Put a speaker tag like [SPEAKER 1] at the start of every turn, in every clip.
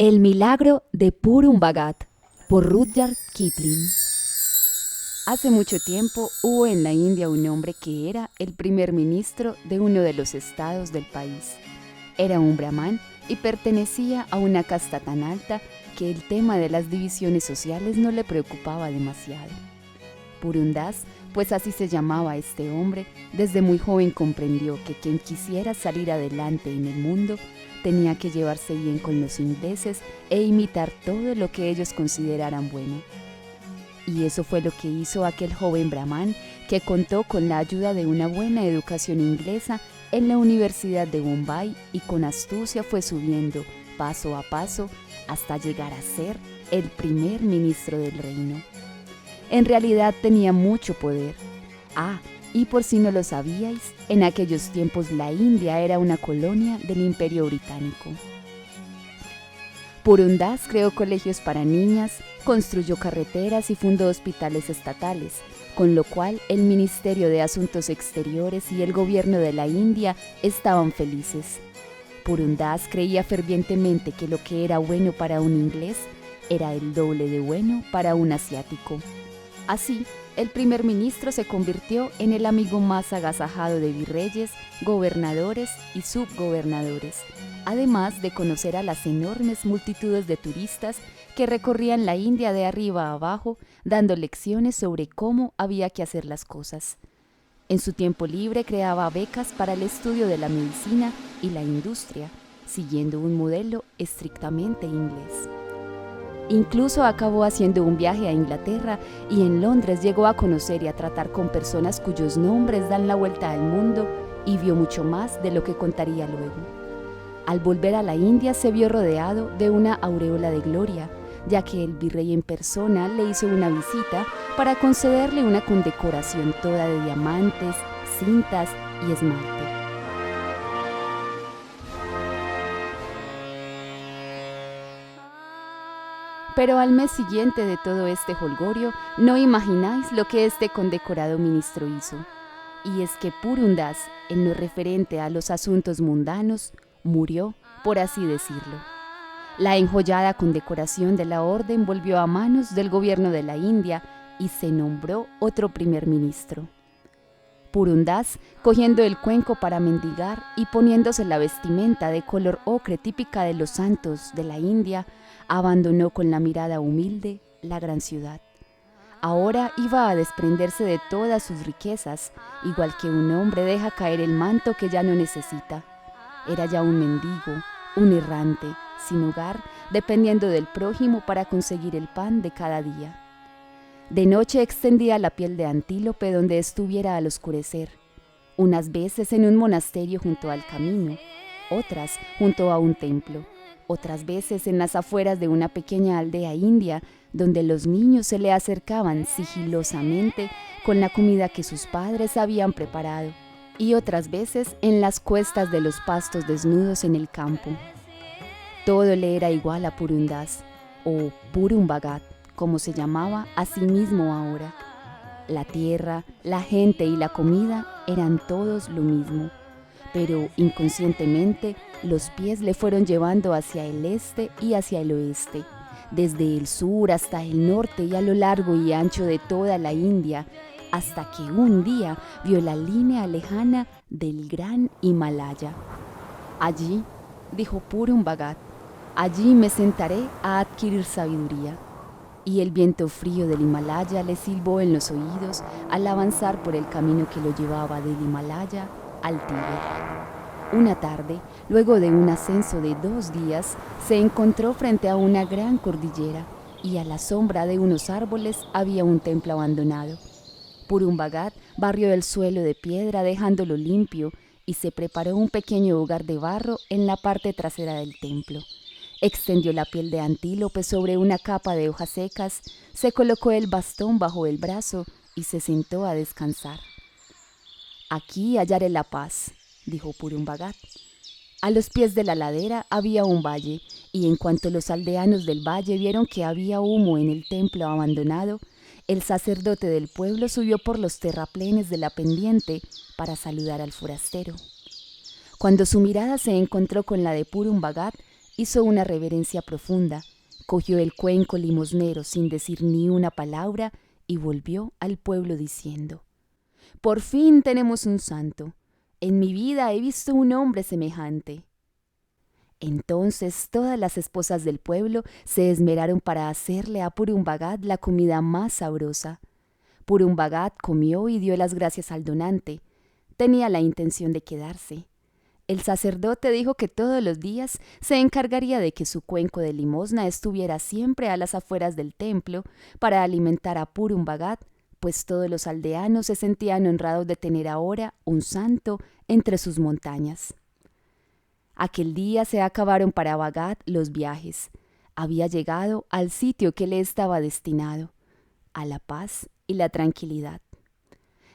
[SPEAKER 1] El milagro de Purun Bhagat, por Rudyard Kipling. Hace mucho tiempo hubo en la India un hombre que era el primer ministro de uno de los estados del país. Era un brahman y pertenecía a una casta tan alta que el tema de las divisiones sociales no le preocupaba demasiado. Purun Das, pues así se llamaba este hombre, desde muy joven comprendió que quien quisiera salir adelante en el mundo tenía que llevarse bien con los ingleses e imitar todo lo que ellos consideraran bueno. Y eso fue lo que hizo aquel joven brahman que contó con la ayuda de una buena educación inglesa en la Universidad de Bombay y con astucia fue subiendo, paso a paso, hasta llegar a ser el primer ministro del reino. En realidad tenía mucho poder. Y por si no lo sabíais, en aquellos tiempos la India era una colonia del Imperio Británico. Purun Das creó colegios para niñas, construyó carreteras y fundó hospitales estatales, con lo cual el Ministerio de Asuntos Exteriores y el gobierno de la India estaban felices. Purun Das creía fervientemente que lo que era bueno para un inglés era el doble de bueno para un asiático. Así, el primer ministro se convirtió en el amigo más agasajado de virreyes, gobernadores y subgobernadores, además de conocer a las enormes multitudes de turistas que recorrían la India de arriba a abajo, dando lecciones sobre cómo había que hacer las cosas. En su tiempo libre creaba becas para el estudio de la medicina y la industria, siguiendo un modelo estrictamente inglés. Incluso acabó haciendo un viaje a Inglaterra y en Londres llegó a conocer y a tratar con personas cuyos nombres dan la vuelta al mundo y vio mucho más de lo que contaría luego. Al volver a la India se vio rodeado de una aureola de gloria, ya que el virrey en persona le hizo una visita para concederle una condecoración toda de diamantes, cintas y esmalte. Pero al mes siguiente de todo este jolgorio, no imagináis lo que este condecorado ministro hizo. Y es que Purun Das, en lo referente a los asuntos mundanos, murió, por así decirlo. La enjollada condecoración de la orden volvió a manos del gobierno de la India y se nombró otro primer ministro. Purun Das, cogiendo el cuenco para mendigar y poniéndose la vestimenta de color ocre típica de los santos de la India, abandonó con la mirada humilde la gran ciudad. Ahora iba a desprenderse de todas sus riquezas, igual que un hombre deja caer el manto que ya no necesita. Era ya un mendigo, un errante, sin hogar, dependiendo del prójimo para conseguir el pan de cada día. De noche extendía la piel de antílope donde estuviera al oscurecer, unas veces en un monasterio junto al camino, otras junto a un templo, otras veces en las afueras de una pequeña aldea india donde los niños se le acercaban sigilosamente con la comida que sus padres habían preparado, y otras veces en las cuestas de los pastos desnudos en el campo. Todo le era igual a Purun Das, o Purun Bhagat, como se llamaba a sí mismo ahora. La tierra, la gente y la comida eran todos lo mismo, pero inconscientemente los pies le fueron llevando hacia el este y hacia el oeste, desde el sur hasta el norte y a lo largo y ancho de toda la India, hasta que un día vio la línea lejana del gran Himalaya. Allí, dijo Purun Bhagat, allí me sentaré a adquirir sabiduría. Y el viento frío del Himalaya le silbó en los oídos al avanzar por el camino que lo llevaba del Himalaya al Tíbet. Una tarde, luego de un ascenso de 2 días, se encontró frente a una gran cordillera y a la sombra de unos árboles había un templo abandonado. Purun Bhagat barrió el suelo de piedra dejándolo limpio y se preparó un pequeño hogar de barro en la parte trasera del templo. Extendió la piel de antílope sobre una capa de hojas secas, se colocó el bastón bajo el brazo y se sentó a descansar. Aquí hallaré la paz, dijo Purun Bhagat. A los pies de la ladera había un valle, y en cuanto los aldeanos del valle vieron que había humo en el templo abandonado, el sacerdote del pueblo subió por los terraplenes de la pendiente para saludar al forastero. Cuando su mirada se encontró con la de Purun Bhagat, hizo una reverencia profunda, cogió el cuenco limosnero sin decir ni una palabra y volvió al pueblo diciendo: «Por fin tenemos un santo. En mi vida he visto un hombre semejante». Entonces todas las esposas del pueblo se esmeraron para hacerle a Purun Bhagat la comida más sabrosa. Purun Bhagat comió y dio las gracias al donante. Tenía la intención de quedarse. El sacerdote dijo que todos los días se encargaría de que su cuenco de limosna estuviera siempre a las afueras del templo para alimentar a Purun Bhagat, pues todos los aldeanos se sentían honrados de tener ahora un santo entre sus montañas. Aquel día se acabaron para Bhagat los viajes. Había llegado al sitio que le estaba destinado, a la paz y la tranquilidad.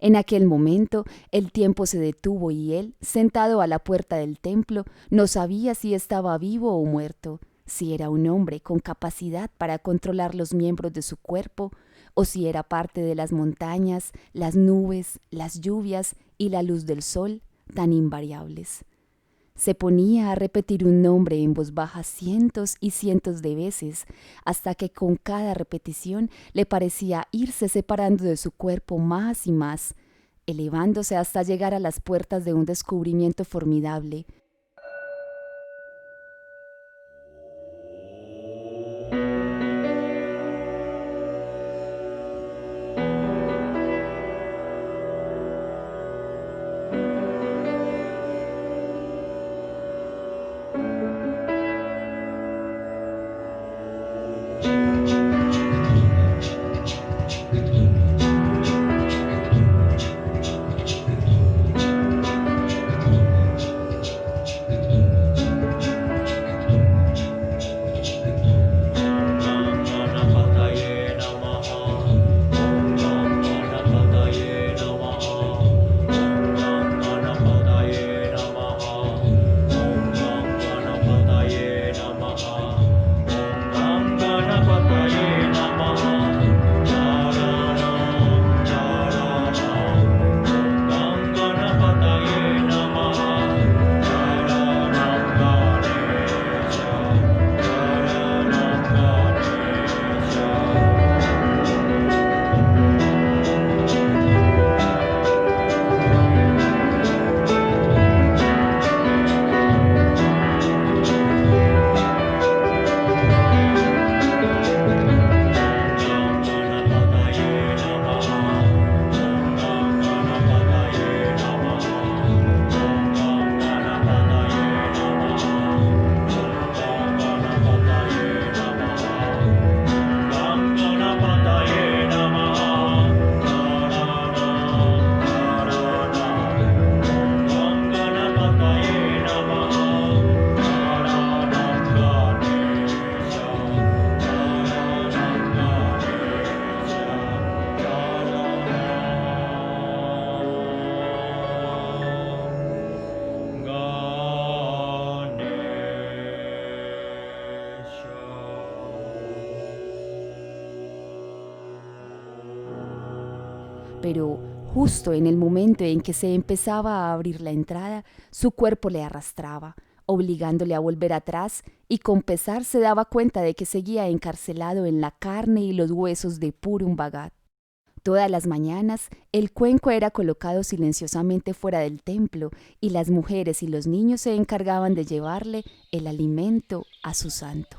[SPEAKER 1] En aquel momento el tiempo se detuvo y él, sentado a la puerta del templo, no sabía si estaba vivo o muerto, si era un hombre con capacidad para controlar los miembros de su cuerpo, o si era parte de las montañas, las nubes, las lluvias y la luz del sol, tan invariables. Se ponía a repetir un nombre en voz baja cientos y cientos de veces, hasta que con cada repetición le parecía irse separando de su cuerpo más y más, elevándose hasta llegar a las puertas de un descubrimiento formidable. Pero justo en el momento en que se empezaba a abrir la entrada, su cuerpo le arrastraba, obligándole a volver atrás, y con pesar se daba cuenta de que seguía encarcelado en la carne y los huesos de Purun Bhagat. Todas las mañanas el cuenco era colocado silenciosamente fuera del templo y las mujeres y los niños se encargaban de llevarle el alimento a su santo.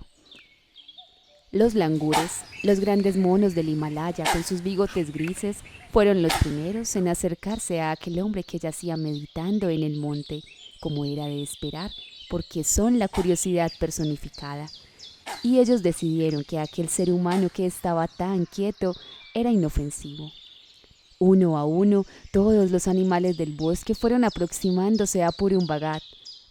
[SPEAKER 1] Los langures, los grandes monos del Himalaya con sus bigotes grises, fueron los primeros en acercarse a aquel hombre que yacía meditando en el monte, como era de esperar, porque son la curiosidad personificada. Y ellos decidieron que aquel ser humano que estaba tan quieto era inofensivo. Uno a uno, todos los animales del bosque fueron aproximándose a Purun Bhagat,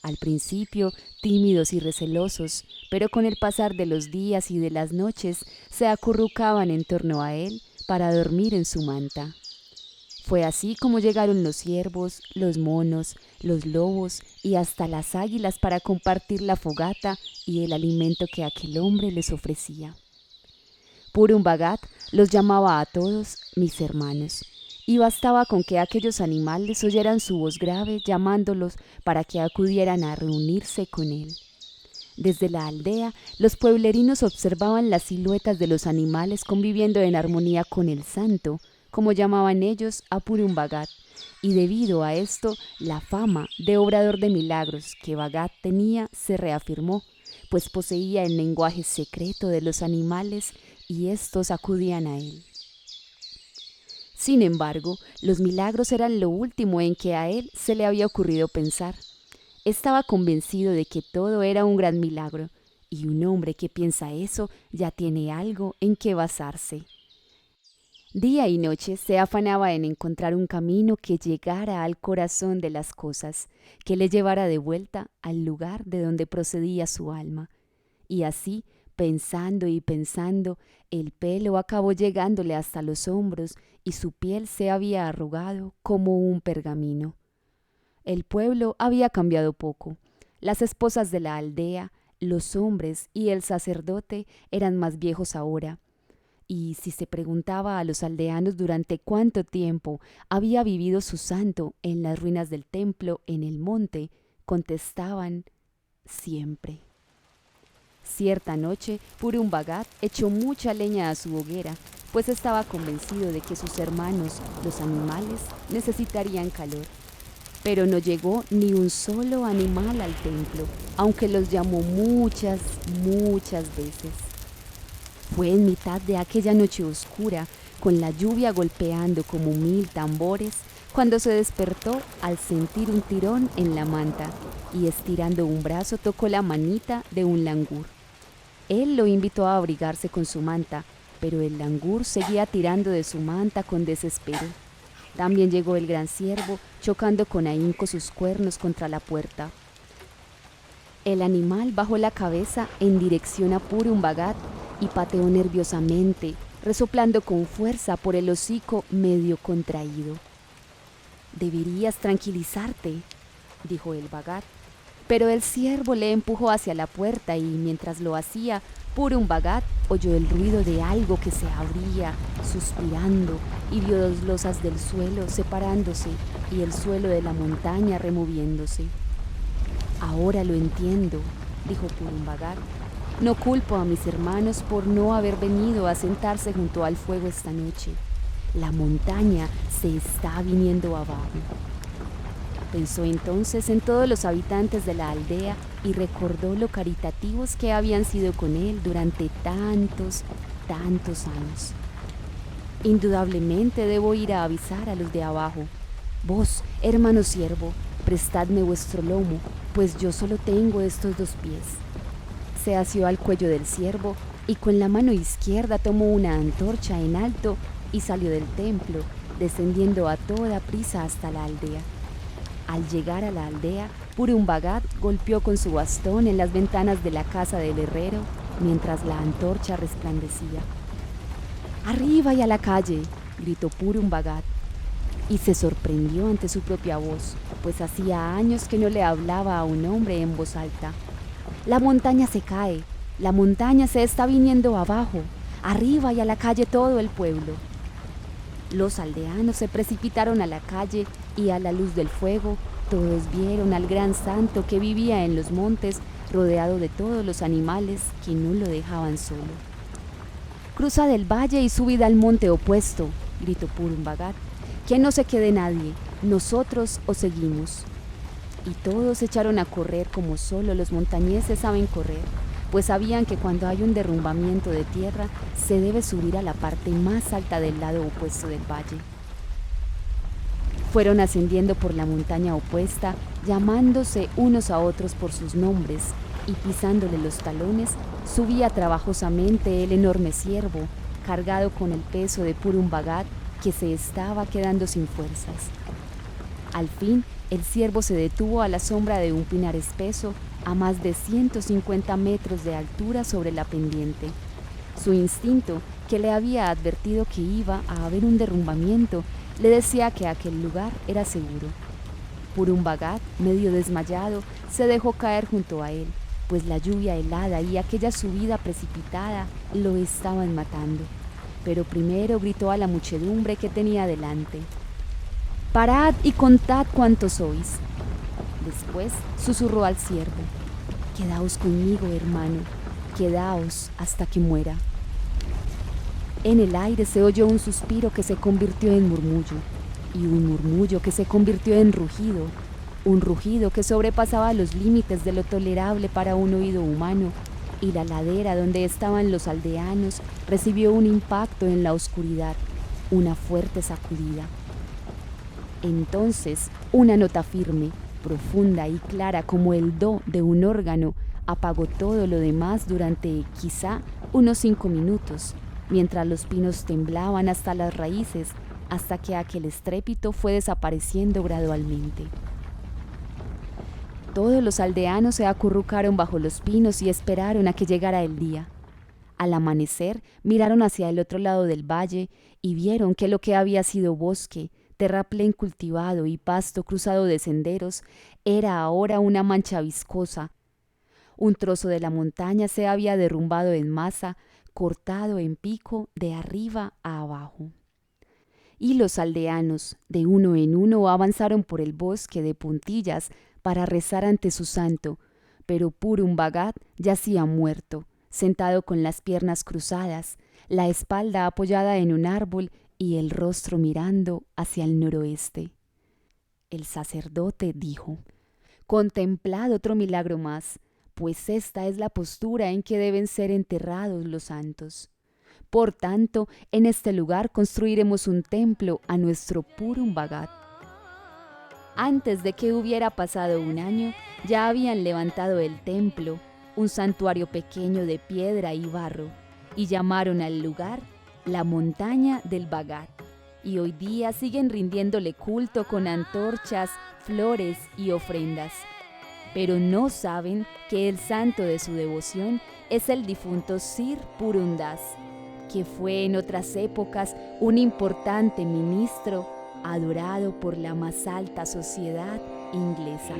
[SPEAKER 1] al principio tímidos y recelosos, pero con el pasar de los días y de las noches se acurrucaban en torno a él para dormir en su manta. Fue así como llegaron los ciervos, los monos, los lobos y hasta las águilas para compartir la fogata y el alimento que aquel hombre les ofrecía. Purun Bhagat los llamaba a todos mis hermanos, y bastaba con que aquellos animales oyeran su voz grave llamándolos para que acudieran a reunirse con él. Desde la aldea, los pueblerinos observaban las siluetas de los animales conviviendo en armonía con el santo, como llamaban ellos a Purun Bhagat, y debido a esto, la fama de obrador de milagros que Bhagat tenía se reafirmó, pues poseía el lenguaje secreto de los animales y estos acudían a él. Sin embargo, los milagros eran lo último en que a él se le había ocurrido pensar. Estaba convencido de que todo era un gran milagro, y un hombre que piensa eso ya tiene algo en que basarse. Día y noche se afanaba en encontrar un camino que llegara al corazón de las cosas, que le llevara de vuelta al lugar de donde procedía su alma. Y así, pensando y pensando, el pelo acabó llegándole hasta los hombros y su piel se había arrugado como un pergamino. El pueblo había cambiado poco. Las esposas de la aldea, los hombres y el sacerdote eran más viejos ahora. Y si se preguntaba a los aldeanos durante cuánto tiempo había vivido su santo en las ruinas del templo en el monte, contestaban siempre. Cierta noche, Purun Bhagat echó mucha leña a su hoguera, pues estaba convencido de que sus hermanos, los animales, necesitarían calor. Pero no llegó ni un solo animal al templo, aunque los llamó muchas veces. Fue en mitad de aquella noche oscura, con la lluvia golpeando como 1000 tambores, cuando se despertó al sentir un tirón en la manta y estirando un brazo tocó la manita de un langur. Él lo invitó a abrigarse con su manta, pero el langur seguía tirando de su manta con desespero. También llegó el gran ciervo, chocando con ahínco sus cuernos contra la puerta. El animal bajó la cabeza en dirección a Purun Bhagat y pateó nerviosamente, resoplando con fuerza por el hocico medio contraído. «Deberías tranquilizarte», dijo el Bhagat, pero el ciervo le empujó hacia la puerta y mientras lo hacía, Purun Bhagat oyó el ruido de algo que se abría, suspirando, y vio 2 losas del suelo separándose y el suelo de la montaña removiéndose. «Ahora lo entiendo», dijo Purun Bhagat. «No culpo a mis hermanos por no haber venido a sentarse junto al fuego esta noche. La montaña se está viniendo abajo». Pensó entonces en todos los habitantes de la aldea y recordó lo caritativos que habían sido con él durante tantos años. «Indudablemente debo ir a avisar a los de abajo. Vos, hermano ciervo, prestadme vuestro lomo, pues yo solo tengo estos 2 pies». Se asió al cuello del ciervo y con la mano izquierda tomó una antorcha en alto y salió del templo, descendiendo a toda prisa hasta la aldea. Al llegar a la aldea, Purun Bhagat golpeó con su bastón en las ventanas de la casa del herrero mientras la antorcha resplandecía. «¡Arriba y a la calle!», gritó Purun Bhagat, y se sorprendió ante su propia voz, pues hacía años que no le hablaba a un hombre en voz alta. «La montaña se cae, la montaña se está viniendo abajo, arriba y a la calle todo el pueblo». Los aldeanos se precipitaron a la calle y a la luz del fuego todos vieron al gran santo que vivía en los montes rodeado de todos los animales que no lo dejaban solo. «Cruzad el valle y subid al monte opuesto», gritó Purun Bhagat, «que no se quede nadie, nosotros os seguimos». Y todos echaron a correr como solo los montañeses saben correr, pues sabían que cuando hay un derrumbamiento de tierra se debe subir a la parte más alta del lado opuesto del valle. Fueron ascendiendo por la montaña opuesta, llamándose unos a otros por sus nombres, y pisándole los talones, subía trabajosamente el enorme ciervo, cargado con el peso de Purun Bhagat, que se estaba quedando sin fuerzas. Al fin, el ciervo se detuvo a la sombra de un pinar espeso, a más de 150 metros de altura sobre la pendiente. Su instinto, que le había advertido que iba a haber un derrumbamiento, le decía que aquel lugar era seguro. Purun Bhagat, medio desmayado, se dejó caer junto a él, pues la lluvia helada y aquella subida precipitada lo estaban matando. Pero primero gritó a la muchedumbre que tenía delante: «Parad y contad cuántos sois». Después susurró al ciervo: Quedaos conmigo, hermano, quedaos hasta que muera. En el aire se oyó un suspiro que se convirtió en murmullo, y un murmullo que se convirtió en rugido, un rugido que sobrepasaba los límites de lo tolerable para un oído humano, y la ladera donde estaban los aldeanos recibió un impacto en la oscuridad, una fuerte sacudida. Entonces, una nota firme, profunda y clara como el do de un órgano, apagó todo lo demás durante, quizá, unos 5 minutos, mientras los pinos temblaban hasta las raíces, hasta que aquel estrépito fue desapareciendo gradualmente. Todos los aldeanos se acurrucaron bajo los pinos y esperaron a que llegara el día. Al amanecer, miraron hacia el otro lado del valle y vieron que lo que había sido bosque, terraplén cultivado y pasto cruzado de senderos, era ahora una mancha viscosa. Un trozo de la montaña se había derrumbado en masa, cortado en pico de arriba a abajo. Y los aldeanos, de uno en uno, avanzaron por el bosque de puntillas para rezar ante su santo, pero Purun Bhagat yacía muerto, sentado con las piernas cruzadas, la espalda apoyada en un árbol y el rostro mirando hacia el noroeste. El sacerdote dijo: «Contemplad otro milagro más, pues esta es la postura en que deben ser enterrados los santos. Por tanto, en este lugar construiremos un templo a nuestro Purun Bhagat». Antes de que hubiera pasado un año, ya habían levantado el templo, un santuario pequeño de piedra y barro, y llamaron al lugar la montaña del Bhagat. Y hoy día siguen rindiéndole culto con antorchas, flores y ofrendas. Pero no saben que el santo de su devoción es el difunto Sir Purun Das, que fue en otras épocas un importante ministro adorado por la más alta sociedad inglesa.